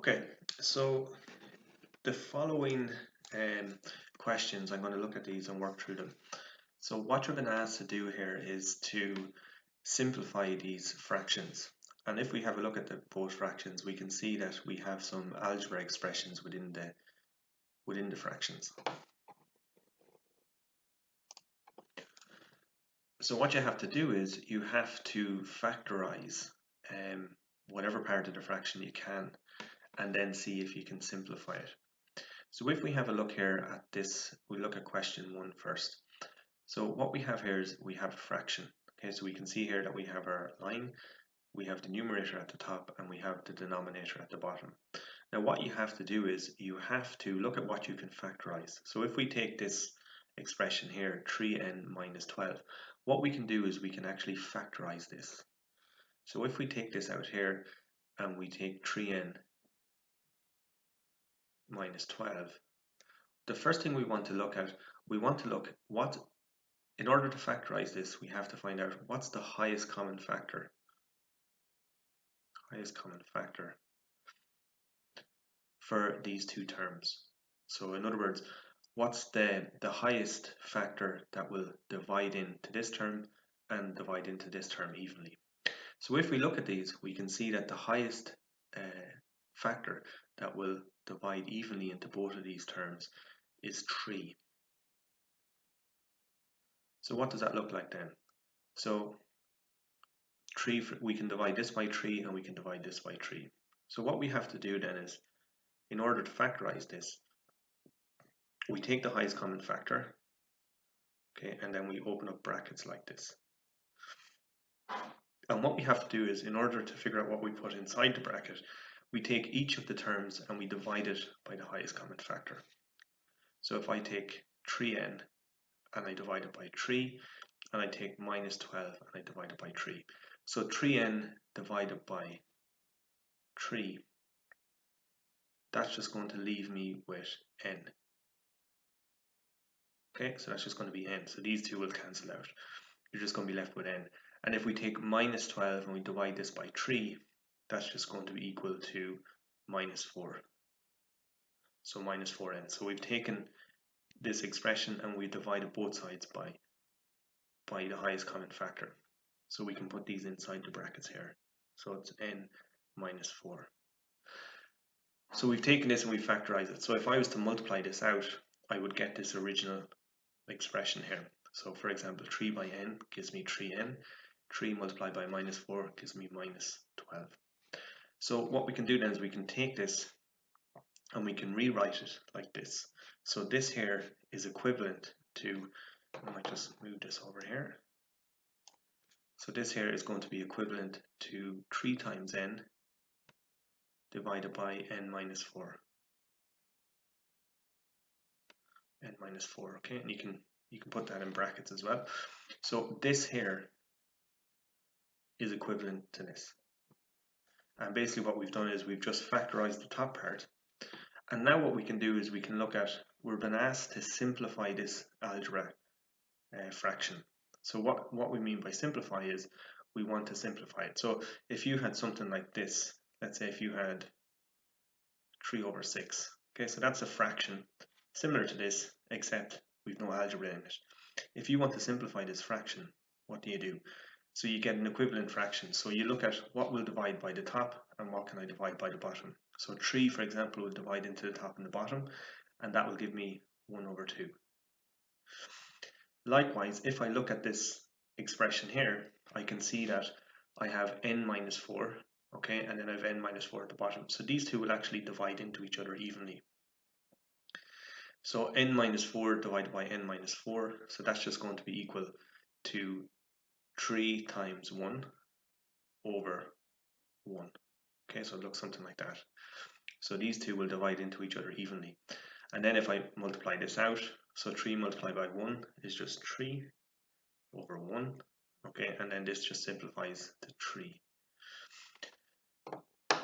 Okay, so the following questions, I'm going to look at these and work through them. So what you're been asked to do here is to simplify these fractions. And if we have a look at the both fractions, we can see that we have some algebra expressions within the fractions. So what you have to do is you have to factorize whatever part of the fraction you can, and then see if you can simplify it. So if we have a look here at this, we look at question 1 first. So what we have here is we have a fraction. Okay, so we can see here that we have our line, we have the numerator at the top, and we have the denominator at the bottom. Now what you have to do is you have to look at what you can factorize. So if we take this expression here, 3n minus 12, what we can do is we can actually factorize this. So if we take this out here and we take 3n minus 12, the first thing we want to look at, in order to factorize this, we have to find out what's the highest common factor. For these two terms. So in other words, what's the highest factor that will divide into this term and divide into this term evenly. So if we look at these, we can see that the highest factor that will divide evenly into both of these terms is 3. So what does that look like then? So 3, we can divide this by 3 and we can divide this by 3. So what we have to do then is, in order to factorize this, we take the highest common factor, okay, and then we open up brackets like this. And what we have to do is, in order to figure out what we put inside the bracket, we take each of the terms and we divide it by the highest common factor. So if I take 3n and I divide it by 3, and I take minus 12 and I divide it by 3. So 3n divided by 3, that's just going to leave me with n. Okay, so that's just going to be n. So these two will cancel out. You're just going to be left with n. And if we take minus 12 and we divide this by 3, that's just going to be equal to minus 4. So minus 4n. So we've taken this expression and we divided both sides by the highest common factor. So we can put these inside the brackets here. So it's n minus 4. So we've taken this and we factorized it. So if I was to multiply this out, I would get this original expression here. So for example, 3 by n gives me 3n. 3 multiplied by minus 4 gives me minus 12. So what we can do then is we can take this and we can rewrite it like this. So this here is equivalent to, I might just move this over here. So this here is going to be equivalent to 3 times n divided by n minus 4. N minus 4, okay, and you can put that in brackets as well. So this here is equivalent to this. And basically what we've done is we've just factorized the top part. And now what we can do is we can look at, we've been asked to simplify this algebra fraction. So what we mean by simplify is we want to simplify it. So if you had something like this, let's say if you had 3 over 6, okay, so that's a fraction similar to this, except we've no algebra in it. If you want to simplify this fraction, what do? So you get an equivalent fraction. So you look at what will divide by the top and what can I divide by the bottom. So 3, for example, will divide into the top and the bottom, and that will give me 1 over 2. Likewise, if I look at this expression here, I can see that I have n minus 4, okay, and then I have n minus 4 at the bottom. So these two will actually divide into each other evenly. So n minus 4 divided by n minus 4, so that's just going to be equal to 3 times 1 over 1. Okay, so it looks something like that. So these two will divide into each other evenly. And then if I multiply this out, so 3 multiplied by 1 is just 3 over 1. Okay, and then this just simplifies to 3.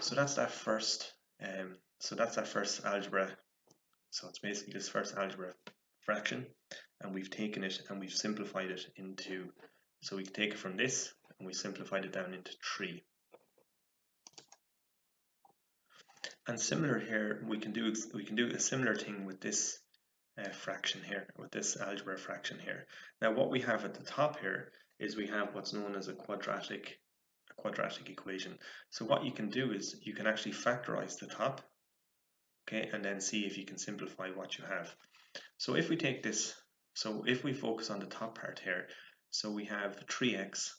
So that's that first. That's that first algebra. So it's basically this first algebra fraction, and we've taken it and we've simplified it into. So we can take it from this and we simplified it down into 3. And similar here, we can do a similar thing with this fraction here, with this algebra fraction here. Now what we have at the top here is we have what's known as a quadratic equation. So what you can do is you can actually factorize the top, okay, and then see if you can simplify what you have. So if we take this, so if we focus on the top part here, so we have 3x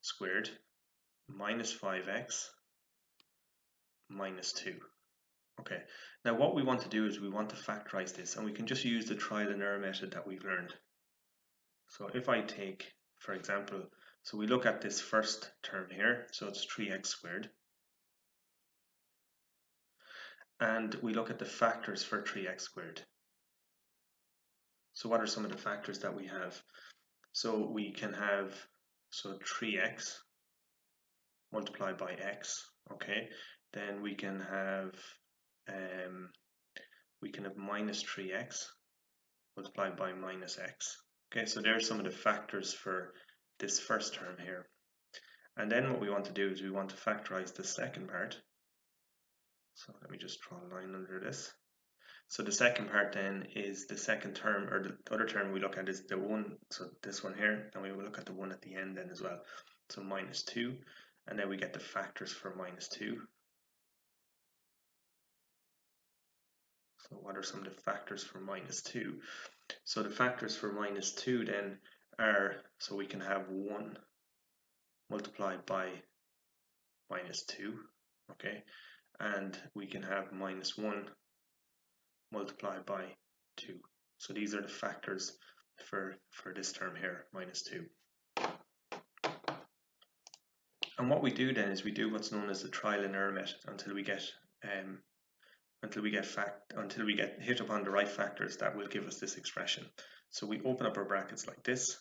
squared minus 5x minus 2. Okay, now what we want to do is we want to factorize this, and we can just use the trial and error method that we've learned. So if I take, for example, so we look at this first term here, so it's 3x squared, and we look at the factors for 3x squared. So what are some of the factors that we have? So we can have, so 3x multiplied by x, okay, then we can have minus 3x multiplied by minus x. Okay, so there are some of the factors for this first term here. And then what we want to do is we want to factorize the second part. So let me just draw a line under this. So the second part then is the second term, or the other term we look at is the one, so this one here, and we will look at the one at the end then as well. So minus 2, and then we get the factors for minus 2. So what are some of the factors for minus 2? So the factors for minus 2 then are, so we can have 1 multiplied by minus 2, okay, and we can have minus 1 multiplied by 2. So these are the factors for this term here, minus 2. And what we do then is we do what's known as the trial and error method until we get hit upon the right factors that will give us this expression. So we open up our brackets like this.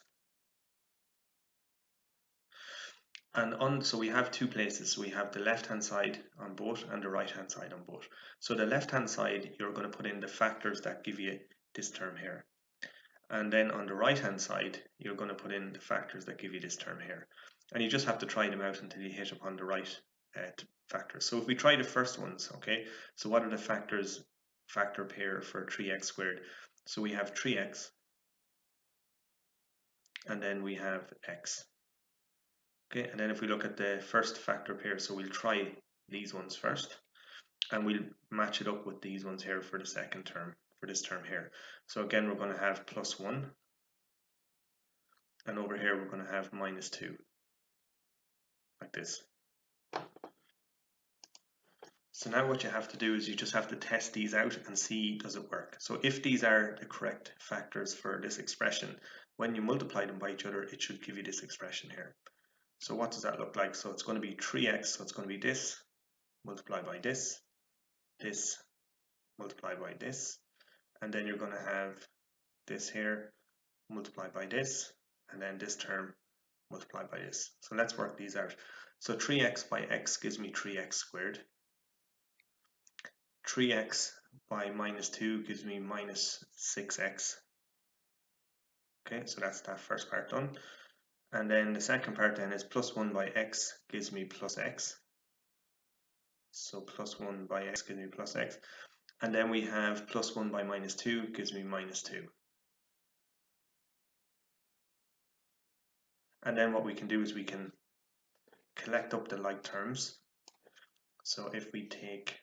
And so we have two places. So we have the left hand side on both and the right hand side on both. So the left hand side, you're going to put in the factors that give you this term here. And then on the right hand side, you're going to put in the factors that give you this term here. And you just have to try them out until you hit upon the right factors. So if we try the first ones, okay, so what are the factor pair for 3x squared? So we have 3x, and then we have x. Okay, and then if we look at the first factor pair, so we'll try these ones first, and we'll match it up with these ones here for the second term, for this term here. So again, we're going to have plus 1, and over here we're going to have minus 2, like this. So now what you have to do is you just have to test these out and see does it work. So if these are the correct factors for this expression, when you multiply them by each other, it should give you this expression here. So what does that look like? So it's going to be 3x, so it's going to be this multiplied by this multiplied by this, and then you're going to have this here multiplied by this, and then this term multiplied by this. So let's work these out. So 3x by x gives me 3x squared. 3x by minus 2 gives me minus 6x. Okay, so that's that first part done. And then the second part then is plus 1 by x gives me plus x. So plus 1 by x gives me plus x. And then we have plus 1 by minus 2 gives me minus 2. And then what we can do is we can collect up the like terms. So if we take,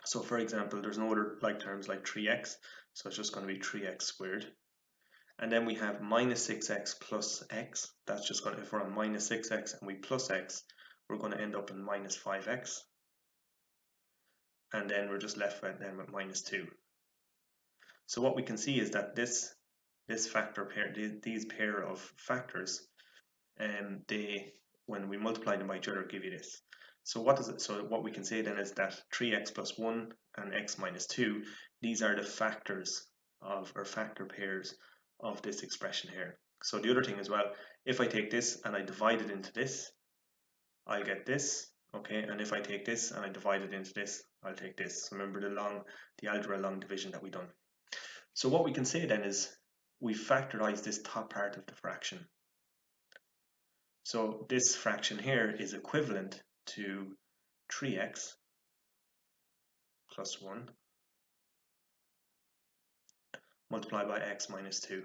so for example, there's no other like terms like 3x, so it's just going to be 3x squared. And then we have minus 6x plus x. That's just going to, if we're on minus 6x and we plus x, we're going to end up in minus 5x. And then we're just left with minus 2. So what we can see is that this factor pair, these pair of factors, they, when we multiply them by each other, give you this. So what does it? So what we can say then is that 3x plus 1 and x minus 2, these are the factors of, or factor pairs of this expression here. So the other thing as well, if I take this and I divide it into this, I'll get this, okay, and if I take this and I divide it into this, I'll take this. So remember the algebra long division that we done. So what we can say then is we factorize this top part of the fraction. So this fraction here is equivalent to 3x plus 1 multiplied by x minus 2.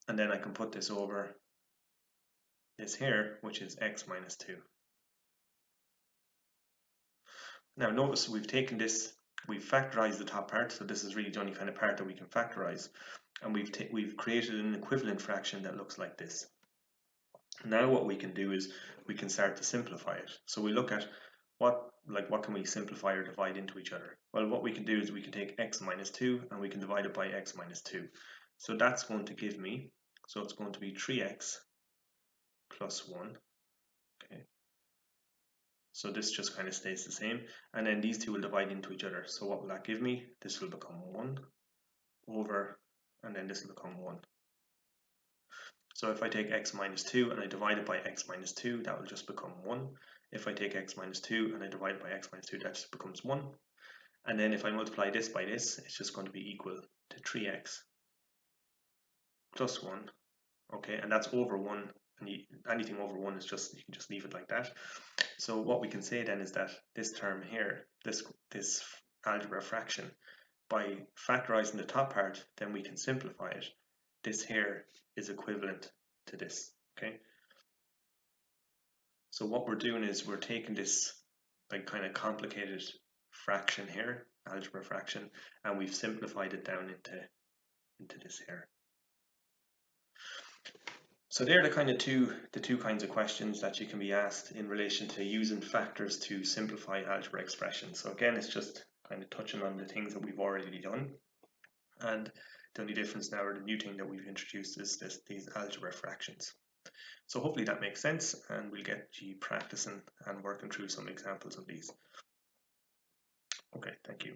And then I can put this over this here, which is x minus 2. Now notice we've taken this, we've factorized the top part, so this is really the only kind of part that we can factorize, and we've created an equivalent fraction that looks like this. Now what we can do is we can start to simplify it. So we look at what can we simplify or divide into each other. Well, what we can do is we can take x minus 2 and we can divide it by x minus 2. So that's going to give me, so it's going to be 3x plus 1. Okay. So this just kind of stays the same, and then these two will divide into each other. So what will that give me? This will become 1 over, and then this will become 1. So if I take x minus 2 and I divide it by x minus 2, that will just become 1. If I take x minus 2 and I divide it by x minus 2, that just becomes 1. And then if I multiply this by this, it's just going to be equal to 3x plus 1. Okay, and that's over 1. And anything over 1 is just, you can just leave it like that. So what we can say then is that this term here, this algebra fraction, by factorizing the top part, then we can simplify it. This here is equivalent to this. Okay. So what we're doing is we're taking this like kind of complicated fraction here, algebra fraction, and we've simplified it down into this here. So they're the kind of two kinds of questions that you can be asked in relation to using factors to simplify algebra expressions. So again, it's just kind of touching on the things that we've already done, and the only difference now, or the new thing that we've introduced, is these algebra fractions. So hopefully that makes sense, and we'll get you practicing and working through some examples of these. Okay, thank you.